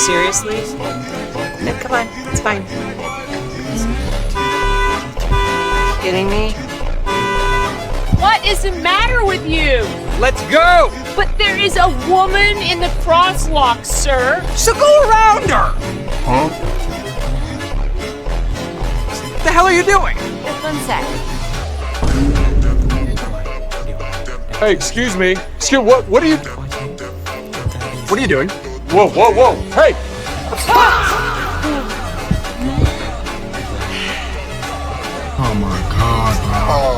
Seriously? No, come on, it's fine. Kidding me? What is the matter with you? Let's go! But there is a woman in the crosswalk, sir. So go around her! Huh? What the hell are you doing? Just 1 sec. Hey, excuse me. What are you... What are you doing? Whoa, whoa, whoa. Hey! Oh my God, bro.